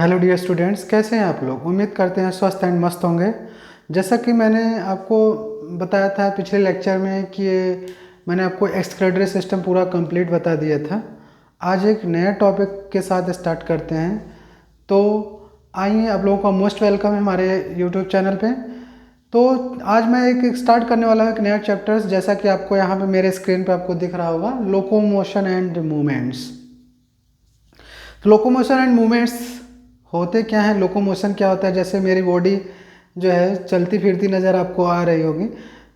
Hello dear students, कैसे हैं आप लोग। उम्मीद करते हैं स्वस्थ एंड मस्त होंगे। जैसा कि मैंने आपको बताया था पिछले लेक्चर में कि मैंने आपको एक्सक्रेटरी सिस्टम पूरा कंप्लीट बता दिया था। आज एक नया टॉपिक के साथ स्टार्ट करते हैं। तो आइए, आप लोगों का मोस्ट वेलकम है हमारे यूट्यूब चैनल पे। तो आज मैं एक स्टार्ट करने वाला हूँ एक नया चैप्टर्स, जैसा कि आपको यहाँ पे मेरे स्क्रीन पे आपको दिख रहा होगा, लोकोमोशन एंड मूवमेंट्स। तो लोकोमोशन एंड मूवमेंट्स होते क्या हैं, लोकोमोशन क्या होता है। जैसे मेरी बॉडी जो है चलती फिरती नज़र आपको आ रही होगी,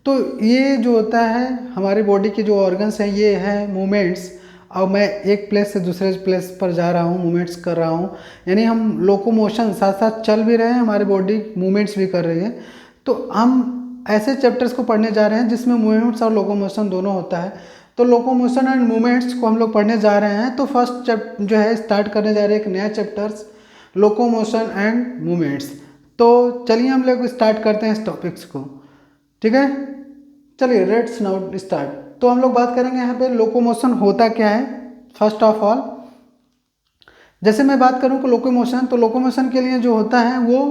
तो ये जो होता है हमारी बॉडी के जो ऑर्गन्स हैं ये है मूवमेंट्स। और मैं एक प्लेस से दूसरे प्लेस पर जा रहा हूँ, मूवमेंट्स कर रहा हूँ, यानी हम लोकोमोशन साथ साथ चल भी रहे हैं, हमारी बॉडी मूवमेंट्स भी कर रही है। तो हम ऐसे चैप्टर्स को पढ़ने जा रहे हैं जिसमें मूवमेंट्स और लोकोमोशन दोनों होता है। तो लोकोमोशन एंड मूवमेंट्स को हम लोग पढ़ने जा रहे हैं। तो फर्स्ट चैप्टर जो है स्टार्ट करने जा रहे हैं एक नया चैप्टर्स, लोकोमोशन एंड मूवमेंट्स। तो चलिए हम लोग स्टार्ट करते हैं इस टॉपिक्स को, ठीक है। चलिए लेट्स नाउ स्टार्ट। तो हम लोग बात करेंगे यहाँ पे लोकोमोशन होता क्या है। फर्स्ट ऑफ ऑल, जैसे मैं बात करूँ कि लोकोमोशन, तो लोकोमोशन के लिए जो होता है वो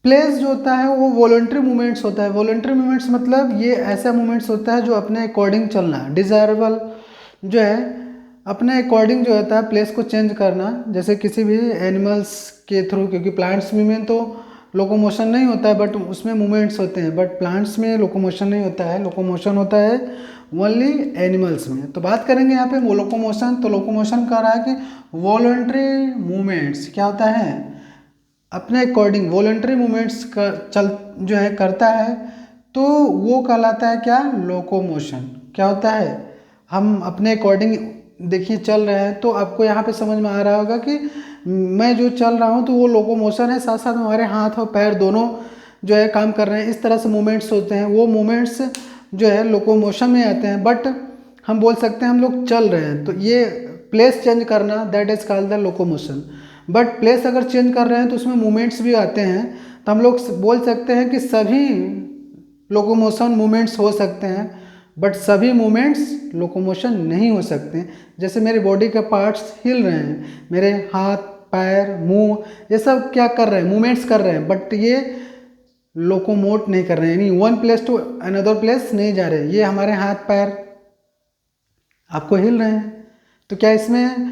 प्लेस जो होता है वो वॉलंटरी मूवमेंट्स होता है। वॉलंटरी मूवमेंट्स मतलब ये ऐसा मूवमेंट्स होता है जो अपने अकॉर्डिंग चलना, डिजायरेबल जो है अपने अकॉर्डिंग जो होता है प्लेस को चेंज करना, जैसे किसी भी एनिमल्स के थ्रू, क्योंकि प्लांट्स में तो लोकोमोशन नहीं होता है बट उसमें मूवमेंट्स होते हैं, बट प्लांट्स में लोकोमोशन नहीं होता है, लोकोमोशन होता है ओनली एनिमल्स में। तो बात करेंगे यहाँ पे वो लोकोमोशन। तो लोकोमोशन कह रहा है कि वॉलंटरी मूवमेंट्स क्या होता है, अपने अकॉर्डिंग वॉलंटरी मूवमेंट्स का चल जो है करता है, तो वो कहलाता है क्या, लोकोमोशन। क्या होता है, हम अपने अकॉर्डिंग देखिए चल रहे हैं। तो आपको यहाँ पे समझ में आ रहा होगा कि मैं जो चल रहा हूँ तो वो लोकोमोशन है, साथ साथ हमारे हाथ और पैर दोनों जो है काम कर रहे हैं। इस तरह से मूवमेंट्स होते हैं, वो मूवमेंट्स जो है लोकोमोशन में आते हैं। बट हम बोल सकते हैं हम लोग चल रहे हैं, तो ये प्लेस चेंज करना that is called the locomotion. But place अगर चेंज कर रहे हैं तो उसमें मूवमेंट्स भी आते हैं। तो हम लोग बोल सकते हैं कि सभी लोकोमोशन मूवमेंट्स हो सकते हैं, बट सभी मूवमेंट्स लोकोमोशन नहीं हो सकते। जैसे मेरे बॉडी के पार्ट्स हिल रहे हैं, मेरे हाथ पैर मुंह ये सब क्या कर रहे हैं, मूवमेंट्स कर रहे हैं, बट ये लोकोमोट नहीं कर रहे हैं, यानी one place to another place नहीं जा रहे। ये हमारे हाथ पैर आपको हिल रहे हैं, तो क्या इसमें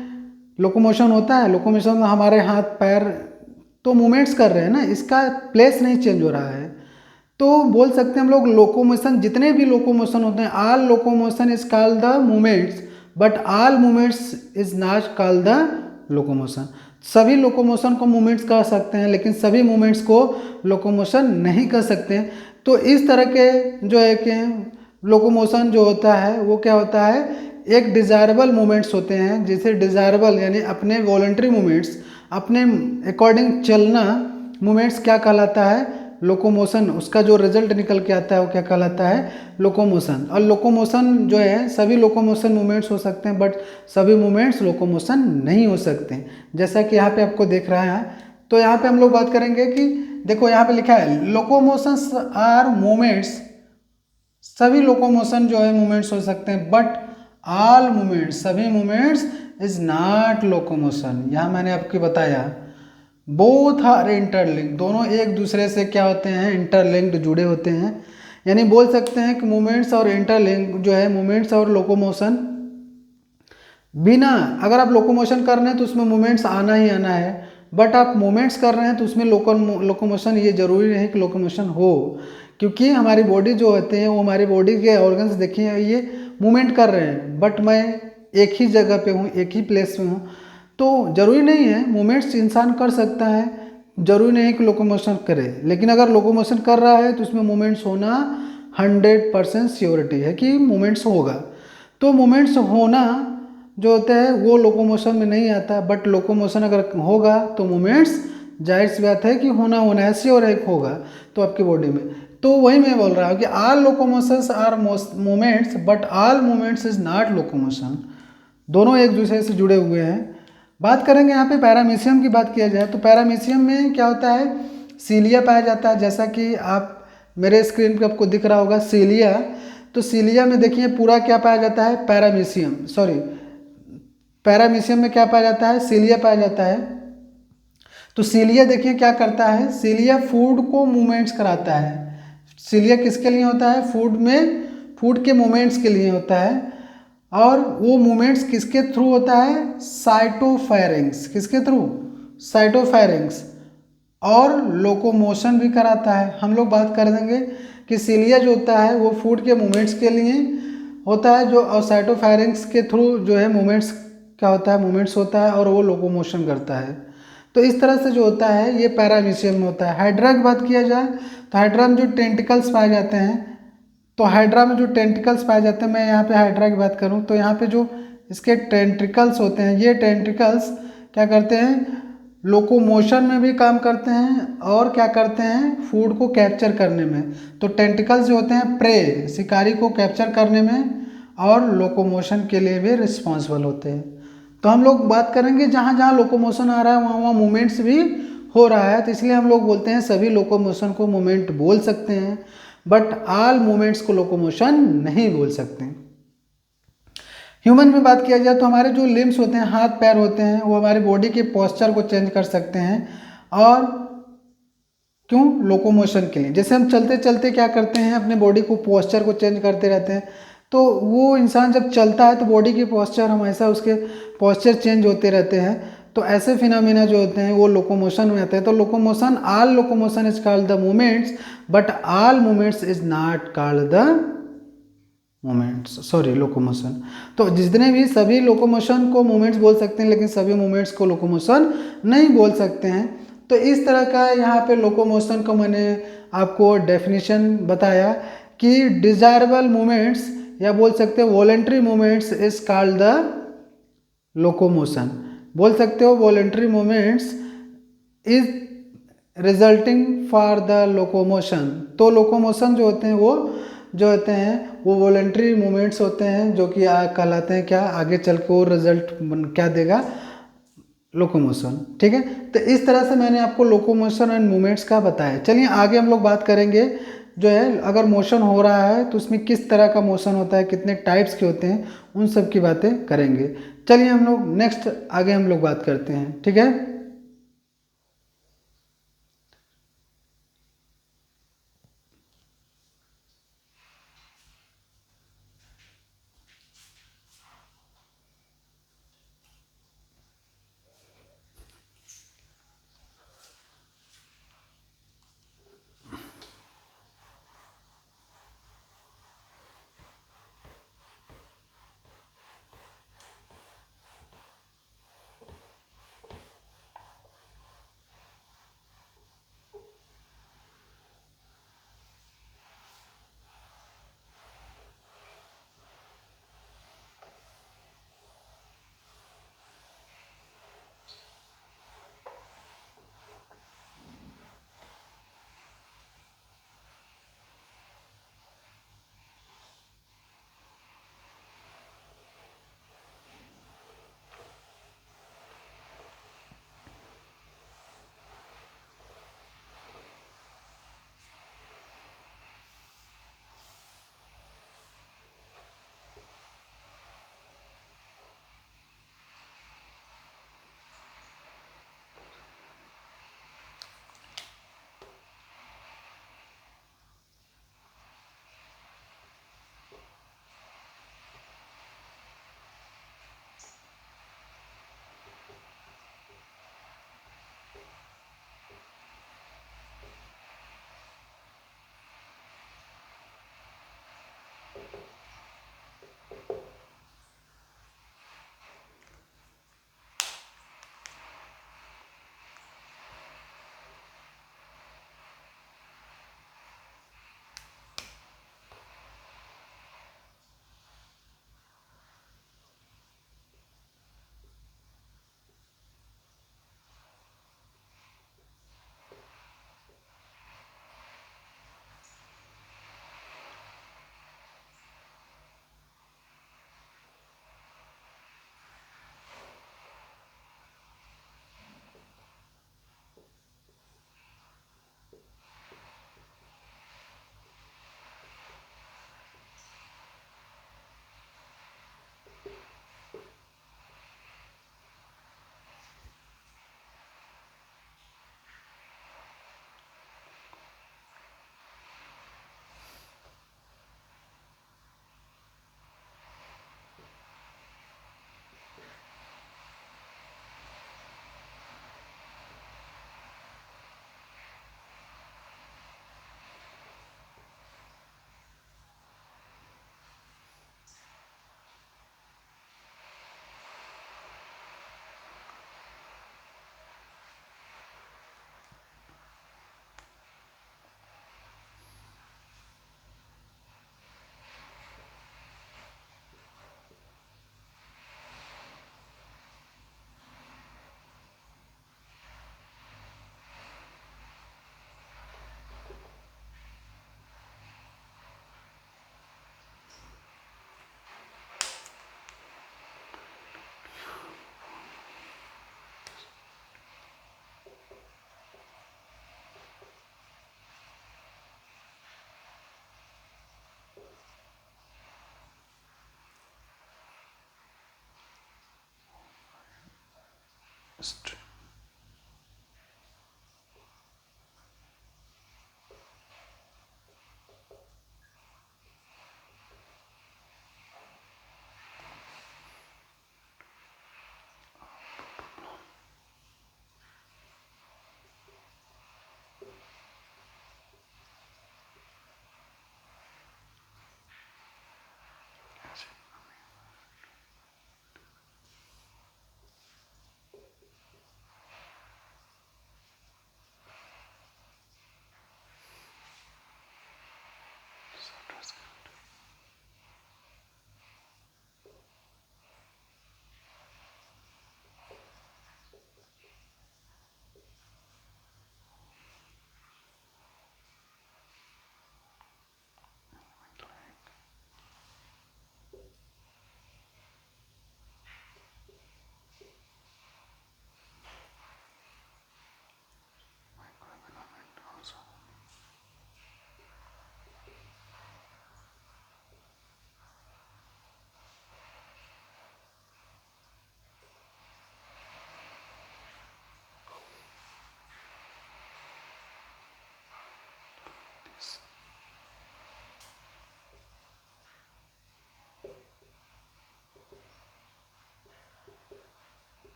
लोकोमोशन होता है। लोकोमोशन में हमारे हाथ पैर तो मूवमेंट्स कर रहे हैं ना, इसका प्लेस नहीं चेंज हो रहा है। तो बोल सकते हैं हम लोग लोकोमोशन, जितने भी लोकोमोशन होते हैं, all locomotion is called the movements, but all movements is not called the locomotion. सभी लोकोमोशन को मूवमेंट्स कह सकते हैं, लेकिन सभी मूवमेंट्स को लोकोमोशन नहीं कह सकते। तो इस तरह के जो है कि लोकोमोशन जो होता है वो क्या होता है, एक डिज़ायरेबल मूवमेंट्स होते हैं। जैसे डिज़ायरेबल यानी अपने वॉलंटरी मूवमेंट्स, अपने अकॉर्डिंग चलना मूवमेंट्स क्या कहलाता है, लोकोमोशन। उसका जो रिजल्ट निकल के आता है वो क्या कहलाता है, लोकोमोशन। और लोकोमोशन जो है सभी लोकोमोशन मूवमेंट्स हो सकते हैं, बट सभी मूवमेंट्स लोकोमोशन नहीं हो सकते, जैसा कि यहाँ पे आपको देख रहा है। तो यहाँ पे हम लोग बात करेंगे कि देखो यहाँ पे लिखा है लोकोमोशंस आर मूवमेंट्स, सभी लोकोमोशन जो है मूवमेंट्स हो सकते हैं, बट ऑल मूवमेंट्स, सभी मूवमेंट्स इज नॉट लोकोमोशन। यहाँ मैंने आपको बताया बोथ आर इंटरलिंक्ड, दोनों एक दूसरे से क्या होते हैं, इंटरलिंक्ड, जुड़े होते हैं। यानी बोल सकते हैं कि मूवमेंट्स और इंटरलिंक जो है, मूवमेंट्स और लोकोमोशन बिना, अगर आप लोकोमोशन कर रहे हैं तो उसमें मूवमेंट्स आना ही आना है, बट आप मूवमेंट्स कर रहे हैं तो उसमें लोकोमोशन ये जरूरी नहीं कि लोकोमोशन हो, क्योंकि हमारी बॉडी जो होते हैं वो हमारी बॉडी के ऑर्गन्स देखिए ये मूवमेंट कर रहे हैं, बट मैं एक ही जगह पे हूँ, एक ही प्लेस में हूँ। तो जरूरी नहीं है, मूवमेंट्स इंसान कर सकता है, जरूरी नहीं कि लोकोमोशन करे। लेकिन अगर लोकोमोशन कर रहा है तो उसमें मूवमेंट्स होना 100% श्योरिटी है कि मूवमेंट्स होगा। तो मूवमेंट्स होना जो होता है वो लोकोमोशन में नहीं आता, बट लोकोमोशन अगर होगा तो मूवमेंट्स जाहिर सी बात है कि होना है, श्योर है होगा तो आपकी बॉडी में। तो वही मैं बोल रहा हूँ कि all locomotions are movements, but all movements is not locomotion. दोनों एक दूसरे से जुड़े हुए हैं। बात करेंगे यहाँ पे पैरामीशियम की बात किया जाए तो पैरामीशियम में क्या होता है, सीलिया पाया जाता है, जैसा कि आप मेरे स्क्रीन पे आपको दिख रहा होगा सीलिया। तो सीलिया में देखिए पूरा क्या पाया जाता है, पैरामीशियम में क्या पाया जाता है, सीलिया पाया जाता है। तो सीलिया देखिए क्या करता है, सीलिया फूड को मूवमेंट्स कराता है। सीलिया किसके लिए होता है, फूड के मूवमेंट्स के लिए होता है। और वो मूवमेंट्स किसके थ्रू होता है, साइटोफेरेंक्स, किसके थ्रू, साइटोफेरेंक्स। और लोकोमोशन भी कराता है। हम लोग बात कर देंगे कि सीलिया जो होता है वो फूड के मूवमेंट्स के लिए होता है, जो साइटोफेरेंक्स के थ्रू जो है मूवमेंट्स क्या होता है, मूवमेंट्स होता है और वो लोकोमोशन करता है। तो इस तरह से जो होता है ये पैरामीशियम में होता है। हाइड्रा की बात किया जाए तो हाइड्रा में जो टेंटिकल्स पाए जाते हैं, तो हाइड्रा में जो टेंटिकल्स पाए जाते हैं, मैं यहाँ पे हाइड्रा की बात करूँ तो यहाँ पे जो इसके टेंट्रिकल्स होते हैं, ये टेंट्रिकल्स क्या करते हैं, लोकोमोशन में भी काम करते हैं और क्या करते हैं, फूड को कैप्चर करने में। तो टेंटिकल्स जो होते हैं प्रे, शिकारी को कैप्चर करने में और लोकोमोशन के लिए भी रिस्पॉन्सिबल होते हैं। तो हम लोग बात करेंगे जहाँ जहाँ लोकोमोशन आ रहा है वहाँ वहाँ मूवमेंट्स भी हो रहा है, तो इसलिए हम लोग बोलते हैं सभी लोकोमोशन को मूवमेंट बोल सकते हैं, बट ऑल मूवमेंट्स को लोकोमोशन नहीं बोल सकते। ह्यूमन में बात किया जाए तो हमारे जो लिम्स होते हैं, हाथ पैर होते हैं, वो हमारे बॉडी के पोस्चर को चेंज कर सकते हैं। और क्यों, लोकोमोशन के लिए। जैसे हम चलते चलते क्या करते हैं, अपने बॉडी को पोस्चर को चेंज करते रहते हैं। तो वो इंसान जब चलता है तो बॉडी के पोस्चर हमेशा उसके पोस्चर चेंज होते रहते हैं। तो ऐसे फिनोमेना जो होते हैं वो लोकोमोशन में आते हैं। तो locomotion, all locomotion is called the movements, but all movements is not called the movements, sorry locomotion. तो जितने भी सभी लोकोमोशन को मूवमेंट्स बोल सकते हैं, लेकिन सभी मूवमेंट्स को लोकोमोशन नहीं बोल सकते हैं। तो इस तरह का यहाँ पे लोकोमोशन को मैंने आपको डेफिनेशन बताया कि डिजायरेबल मूवमेंट्स या बोल सकते हो voluntary movements is called the locomotion. बोल सकते हो voluntary movements is resulting for the locomotion. तो लोकोमोशन जो होते हैं वो जो होते हैं वो वॉलेंट्री मूवमेंट्स होते हैं, जो कि कहलाते हैं क्या, आगे चल के वो रिजल्ट क्या देगा, लोकोमोशन। ठीक है, तो इस तरह से मैंने आपको लोकोमोशन एंड मूवमेंट्स का बताया। चलिए आगे हम लोग बात करेंगे जो है, अगर मोशन हो रहा है तो उसमें किस तरह का मोशन होता है, कितने टाइप्स के होते हैं, उन सब की बातें करेंगे। चलिए हम लोग नेक्स्ट आगे हम लोग बात करते हैं। ठीक है,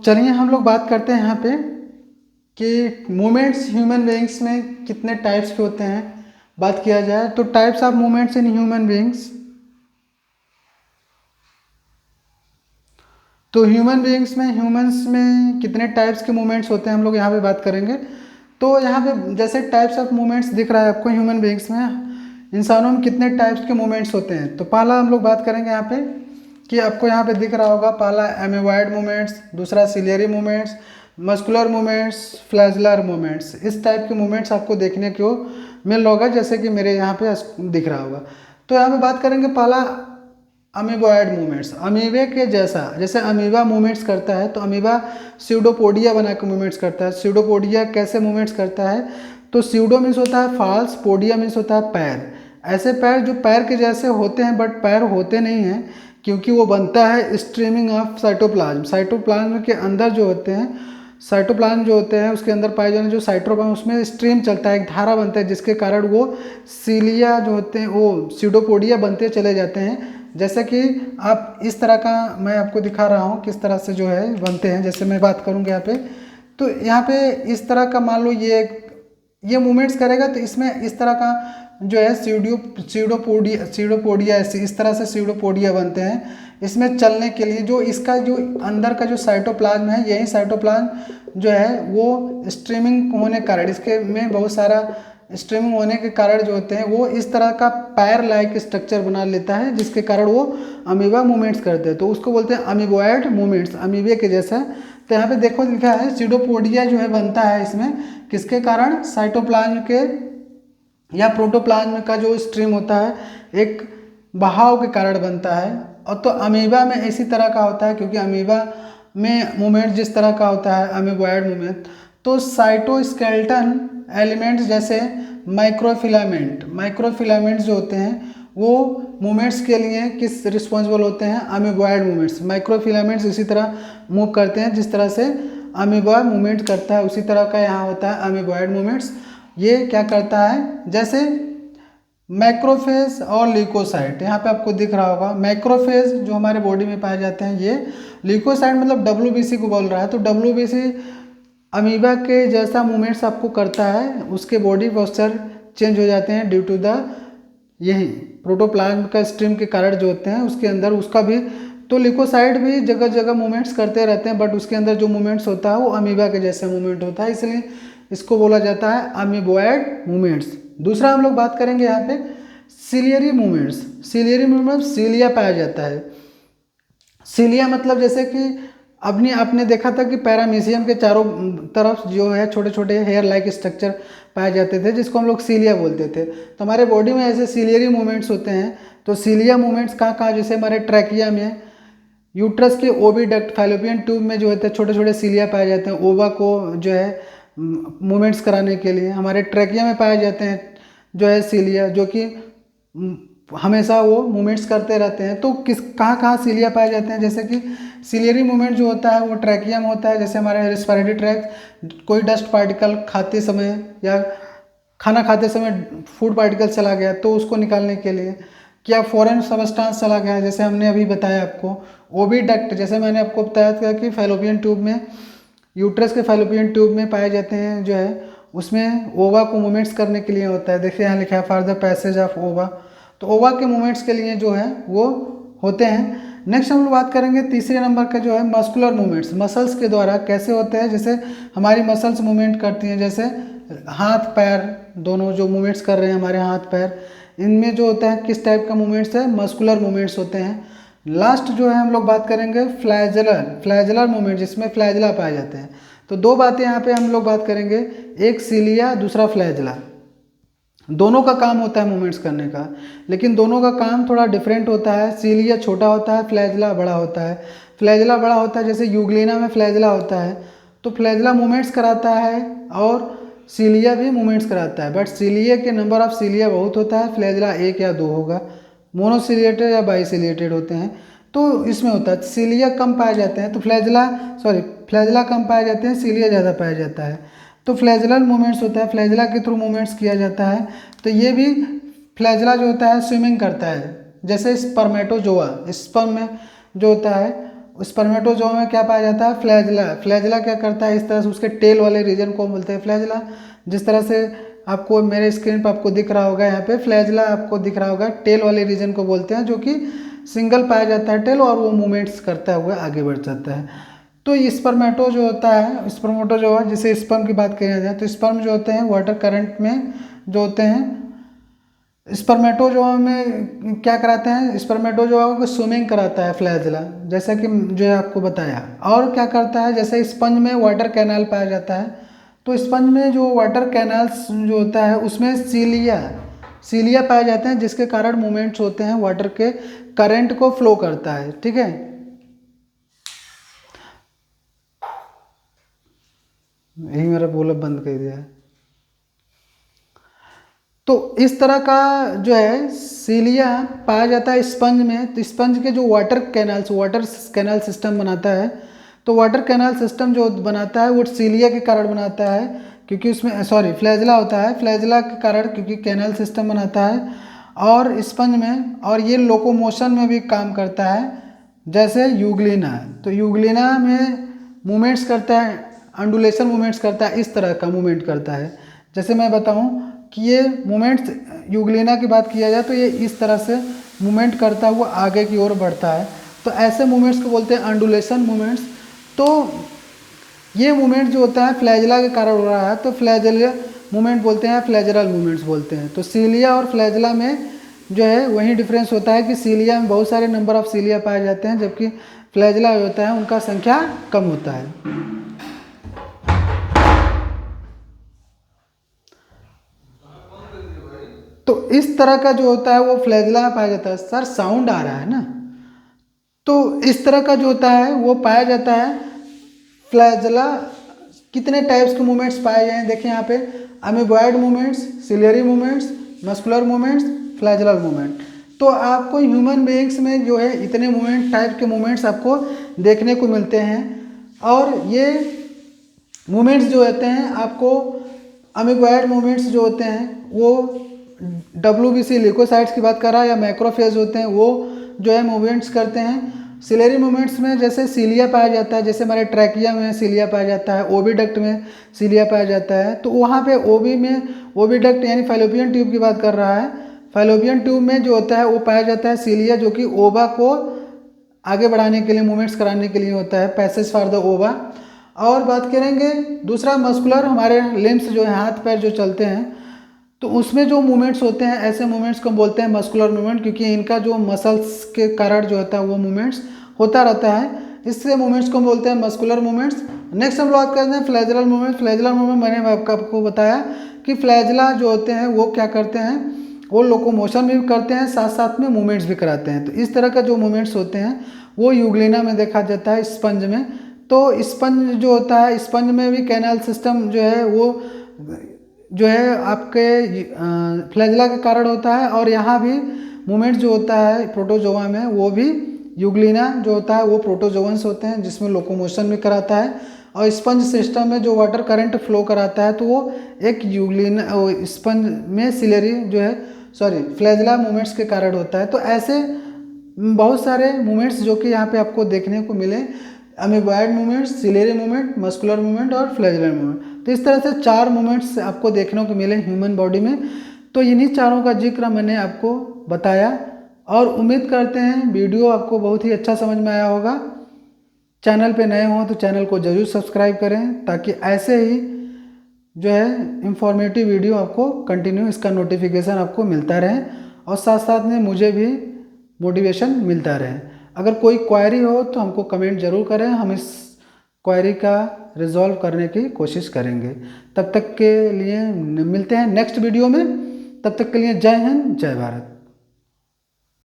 चलिए हम लोग बात करते हैं यहाँ पे कि मूवमेंट्स ह्यूमन बीइंग्स में कितने टाइप्स के होते हैं। बात किया जाए तो types of movements in human beings, तो ह्यूमन बीइंग्स में ह्यूमंस में कितने टाइप्स के मूवमेंट्स होते हैं हम लोग यहाँ पे बात करेंगे। तो यहाँ पे जैसे टाइप्स ऑफ मूवमेंट्स दिख रहा है आपको ह्यूमन बीइंग्स में, इंसानों में कितने टाइप्स के मूवमेंट्स होते हैं। तो पहला हम लोग बात करेंगे यहाँ पे कि आपको यहाँ पे दिख रहा होगा, पहला एमीबॉयड मूवमेंट्स, दूसरा ciliary movements, muscular movements, flagellar movements. इस टाइप के मूवमेंट्स आपको देखने को मिल रहा होगा जैसे कि मेरे यहाँ पे दिख रहा होगा। तो यहाँ पे बात करेंगे पहला अमीबॉयड मूवमेंट्स, अमीबे के जैसा, जैसे अमीबा मूवमेंट्स करता है तो अमीबा स्यूडोपोडिया बना के मूवमेंट्स करता है। स्यूडोपोडिया कैसे मूवमेंट्स करता है, तो स्यूडो मीन्स होता है फॉल्स, पोडिया मीन्स होता है पैर। ऐसे पैर जो पैर के जैसे होते हैं बट पैर होते नहीं हैं, क्योंकि वो बनता है स्ट्रीमिंग ऑफ साइटोप्लाज्म। साइटोप्लाज्म के अंदर जो होते हैं, साइटोप्लाज्म जो होते हैं उसके अंदर पाए जाने जो साइटोप्लाज्म, उसमें स्ट्रीम चलता है, एक धारा बनता है, जिसके कारण वो सीलिया जो होते हैं वो स्यूडोपोडिया बनते चले जाते हैं। जैसे कि आप इस तरह का मैं आपको दिखा रहा हूँ किस तरह से जो है बनते हैं। जैसे मैं बात करूँगा यहाँ पे, तो यहाँ पे इस तरह का मान लो ये मूवमेंट्स करेगा तो इसमें इस तरह का जो है स्यूडोपोडिया ऐसे इस तरह से स्यूडोपोडिया बनते हैं। इसमें चलने के लिए जो इसका जो अंदर का जो साइटोप्लाज्म है, यही साइटोप्लाज्म जो है वो स्ट्रीमिंग होने के कारण, इसके में बहुत सारा स्ट्रीमिंग होने के कारण जो होते हैं वो इस तरह का पैर लाइक स्ट्रक्चर बना लेता है, जिसके कारण वो अमीबा मूवमेंट्स करते हैं। तो उसको बोलते हैं अमीबॉयड मूवमेंट्स, अमीबे के जैसा। तो यहाँ पे देखो लिखा है स्यूडोपोडिया जो है बनता है इसमें किसके कारण, साइटोप्लाज्म के या प्रोटोप्लाज्म का जो स्ट्रीम होता है एक बहाव के कारण बनता है। और तो अमीबा में इसी तरह का होता है, क्योंकि अमीबा में मूवमेंट जिस तरह का होता है अमीबॉयड मूवमेंट, तो साइटोस्केलेटन एलिमेंट्स जैसे माइक्रोफिलामेंट्स जो होते हैं वो मूवमेंट्स के लिए किस रिस्पॉन्सिबल होते हैं, अमीबॉयड मूवमेंट्स। माइक्रोफिलामेंट्स इसी तरह मूव करते हैं जिस तरह से अमीबा मूवमेंट करता है, उसी तरह का यहाँ होता है अमीबॉयड मूवमेंट्स। ये क्या करता है, जैसे मैक्रोफेज और ल्यूकोसाइट, यहाँ पे आपको दिख रहा होगा मैक्रोफेज जो हमारे बॉडी में पाए जाते हैं, ये ल्यूकोसाइट मतलब WBC को बोल रहा है। तो WBC अमीबा के जैसा मूवमेंट्स आपको करता है, उसके बॉडी पोस्चर चेंज हो जाते हैं ड्यू टू द यही प्रोटोप्लाज्म का स्ट्रीम के कारण जो होते हैं उसके अंदर उसका भी। तो ल्यूकोसाइट भी जगह जगह मूवमेंट्स करते रहते हैं, बट उसके अंदर जो मूवमेंट्स होता है वो अमीबा के जैसा मूवमेंट होता है, इसलिए इसको बोला जाता है अमीबॉयड मूवमेंट्स। दूसरा हम लोग बात करेंगे यहाँ पे सिलियरी मूवमेंट्स। सिलियरी मूवमेंट्स सीलिया पाया जाता है। सीलिया मतलब जैसे कि आपने देखा था कि पैरामीशियम के चारों तरफ जो है छोटे छोटे हेयर लाइक स्ट्रक्चर पाए जाते थे, जिसको हम लोग सीलिया बोलते थे। तो हमारे बॉडी में ऐसे सिलियरी मूवमेंट्स होते हैं। तो सीलिया मूवमेंट्स कहाँ कहाँ, जैसे हमारे ट्रैकिया में, यूट्रस के ओविडक्ट फैलोपियन ट्यूब में जो होते हैं छोटे छोटे सीलिया पाए जाते हैं ओवा को जो है मूवमेंट्स कराने के लिए। हमारे ट्रैकिया में पाए जाते हैं जो है सीलिया, जो कि हमेशा वो मूवमेंट्स करते रहते हैं। तो कहाँ कहाँ सीलिया पाए जाते हैं, जैसे कि सिलियरी मूवमेंट जो होता है वो ट्रैकिया में होता है। जैसे हमारे रेस्पिरेटरी ट्रैक्ट, कोई डस्ट पार्टिकल खाते समय या खाना खाते समय फूड पार्टिकल चला गया तो उसको निकालने के लिए, क्या फॉरेन सबस्टांस चला गया, जैसे हमने अभी बताया आपको ओविडक्ट, जैसे मैंने आपको बताया था कि फैलोपियन ट्यूब में, यूट्रस के फैलोपियन ट्यूब में पाए जाते हैं जो है, उसमें ओवा को मूवमेंट्स करने के लिए होता है। देखिए यहाँ लिखा है फॉर द पैसेज ऑफ ओवा। तो ओवा के मूवमेंट्स के लिए जो है वो होते हैं। नेक्स्ट हम लोग बात करेंगे तीसरे नंबर का जो है मस्कुलर मूवमेंट्स, मसल्स के द्वारा कैसे होते हैं। जैसे हमारी मसल्स मूवमेंट करती हैं, जैसे हाथ पैर दोनों जो मूवमेंट्स कर रहे हैं हमारे हाथ पैर, इनमें जो होता है किस टाइप का मूवमेंट्स है, मस्कुलर मूवमेंट्स होते हैं। लास्ट जो है हम लोग बात करेंगे फ्लैजलर मूवमेंट, जिसमें फ्लैजला पाए जाते हैं। तो दो बातें यहाँ पे हम लोग बात करेंगे, एक सीलिया दूसरा फ्लैजला। दोनों का काम होता है मूवमेंट्स करने का, लेकिन दोनों का काम थोड़ा डिफरेंट होता है। सीलिया छोटा होता है, फ्लैजला बड़ा होता है। फ्लैजला बड़ा होता है, जैसे यूग्लिना में फ्लैजला होता है तो फ्लैजला मूवमेंट्स कराता है और सीलिया भी मूवमेंट्स कराता है। बट सीलिया के नंबर ऑफ सीलिया बहुत होता है, फ्लैजला 1 या 2 होगा। मोनोसिलिएटेड या बाइसिलिएटेड होते हैं तो इसमें होता है सीलिया कम पाए जाते हैं, तो फ्लैजला कम पाए जाते हैं, सीलिया ज़्यादा पाया जाता है। तो फ्लैजलर मूवमेंट्स होता है, फ्लैजला के थ्रू मूवमेंट्स किया जाता है। तो ये भी फ्लैजला जो होता है स्विमिंग करता है, जैसे स्पर्मेटोजोआ, स्पर्म में जो होता है स्पर्मेटोजोआ में क्या पाया जाता है, फ्लैजिला। फ्लैजिला क्या करता है, इस तरह से उसके टेल वाले रीजन को बोलते हैं फ्लैजिला। जिस तरह से आपको मेरे स्क्रीन पर आपको दिख रहा होगा, यहाँ पे फ्लैजिला आपको दिख रहा होगा, टेल वाले रीजन को बोलते हैं, जो कि सिंगल पाया जाता है टेल, और वो मूवमेंट्स करता हुआ आगे बढ़ जाता है। तो स्पर्मेटो जो होता है, स्पर्मेटोजोआ, जैसे स्पर्म की बात करी जाए तो स्पर्म जो होते हैं वाटर करंट में जो होते हैं, स्पर्मेटोजोआ में क्या कराते हैं, स्पर्मेटोजोआ को स्विमिंग कराता है फ्लैजिला, जैसा कि जो है आपको बताया। और क्या करता है, जैसे स्पंज में वाटर कैनाल पाया जाता है, तो स्पंज में जो वाटर कैनाल्स जो होता है उसमें सीलिया पाए जाते हैं, जिसके कारण मूवमेंट्स होते हैं, वाटर के करंट को फ्लो करता है। ठीक है, यही मेरा बोला बंद कर दिया है। तो इस तरह का जो है सीलिया पाया जाता है स्पंज में। तो स्पंज के जो वाटर कैनाल सिस्टम बनाता है, तो वाटर कैनाल सिस्टम जो बनाता है वो सीलिया के कारण बनाता है, क्योंकि उसमें फ्लैजिला होता है, फ्लैजिला के कारण, क्योंकि कैनाल सिस्टम बनाता है और स्पंज में, और ये लोकोमोशन में भी काम करता है। जैसे यूग्लिना, तो यूग्लिना में मूवमेंट्स करता है, अंडुलेशन मूवमेंट्स करता है, इस तरह का मूवमेंट करता है। जैसे मैं बताऊं कि ये मूवमेंट्स, यूग्लिना की बात किया जाए तो ये इस तरह से मूवमेंट करता हुआ आगे की ओर बढ़ता है। तो ऐसे मूवमेंट्स को बोलते हैं अंडुलेशन मूवमेंट्स। तो ये मूवमेंट जो होता है फ्लैजिला के कारण हो रहा है, तो फ्लैजिला मूवमेंट बोलते हैं, फ्लैजरल मूवमेंट्स बोलते हैं। तो सीलिया और फ्लैजिला में जो है वही डिफरेंस होता है कि सीलिया में बहुत सारे नंबर ऑफ सीलिया पाए जाते हैं, जबकि फ्लैजिला होता है उनका संख्या कम होता है। तो इस तरह का जो होता है वो फ्लैजिला में पाया जाता है। सर साउंड आ रहा है ना, तो इस तरह का जो होता है वो पाया जाता है फ्लैजिला। कितने टाइप्स के मूवमेंट्स पाए जाए, देखिए यहाँ पे, amoeboid movements, ciliary movements, muscular movements, flagellar movement. तो आपको ह्यूमन बीइंग्स में जो है इतने मूवमेंट टाइप के मूवमेंट्स आपको देखने को मिलते हैं। और ये मूवमेंट्स जो होते हैं आपको, अमीबॉयड मूवमेंट्स जो होते हैं वो WBC लिकोसाइट्स की बात कर रहा है, या मैक्रोफेज होते हैं, वो जो है मूवमेंट्स करते हैं। सिलेरी मूवमेंट्स में जैसे सीलिया पाया जाता है, जैसे हमारे ट्रैकिया में सीलिया पाया जाता है, ओविडक्ट में सीलिया पाया जाता है। तो वहाँ पे ओविडक्ट यानी फैलोपियन ट्यूब की बात कर रहा है, फैलोपियन ट्यूब में जो होता है वो पाया जाता है सीलिया, जो कि ओवा को आगे बढ़ाने के लिए, मूवमेंट्स कराने के लिए होता है, पैसेज फॉर द ओवा। और बात करेंगे दूसरा मस्कुलर, हमारे लिम्स जो है हाथ पैर जो चलते हैं, तो उसमें जो मूवमेंट्स होते हैं, ऐसे मूवमेंट्स को बोलते हैं मस्कुलर मूवमेंट, क्योंकि इनका जो मसल्स के कारण जो होता है वो मूवमेंट्स होता रहता है, इससे मूवमेंट्स को बोलते हैं मस्कुलर मूवमेंट्स। नेक्स्ट हम बात करते हैं फ्लैजिलर मूवमेंट। फ्लैजिलर मूवमेंट मैंने आपको बताया कि फ्लैजिला जो होते हैं वो क्या करते हैं, वो लोकोमोशन भी करते हैं, साथ साथ में मूवमेंट्स भी कराते हैं। तो इस तरह का जो मूवमेंट्स होते हैं वो यूग्लिना में देखा जाता है, स्पंज में। तो स्पंज जो होता है, स्पंज में भी कैनाल सिस्टम जो है वो जो है आपके फ्लैजिला के कारण होता है, और यहाँ भी मूवमेंट जो होता है प्रोटोजोआ में वो भी यूग्लिना जो होता है वो प्रोटोजोअन्स होते हैं, जिसमें लोकोमोशन भी कराता है। और स्पंज सिस्टम में जो वाटर करंट फ्लो कराता है, तो वो एक यूग्लिना, स्पंज में सिलेरी जो है फ्लैजिला मूवमेंट्स के कारण होता है। तो ऐसे बहुत सारे मूवमेंट्स जो कि यहाँ पे आपको देखने को मिले, amoeboid movements, ciliary movement, muscular movement और फ्लैजिलर मूवमेंट। तो इस तरह से 4 मूवमेंट्स आपको देखने को मिले ह्यूमन बॉडी में। तो इन्हीं चारों का जिक्र मैंने आपको बताया, और उम्मीद करते हैं वीडियो आपको बहुत ही अच्छा समझ में आया होगा। चैनल पे नए हों तो चैनल को ज़रूर सब्सक्राइब करें, ताकि ऐसे ही जो है इंफॉर्मेटिव वीडियो आपको कंटिन्यू इसका नोटिफिकेशन आपको मिलता रहे, और साथ साथ में मुझे भी मोटिवेशन मिलता रहे। अगर कोई क्वेरी हो तो हमको कमेंट जरूर करें, हम इस क्वेरी का रिजॉल्व करने की कोशिश करेंगे। तब तक के लिए मिलते हैं नेक्स्ट वीडियो में, तब तक के लिए जय हिंद, जय भारत।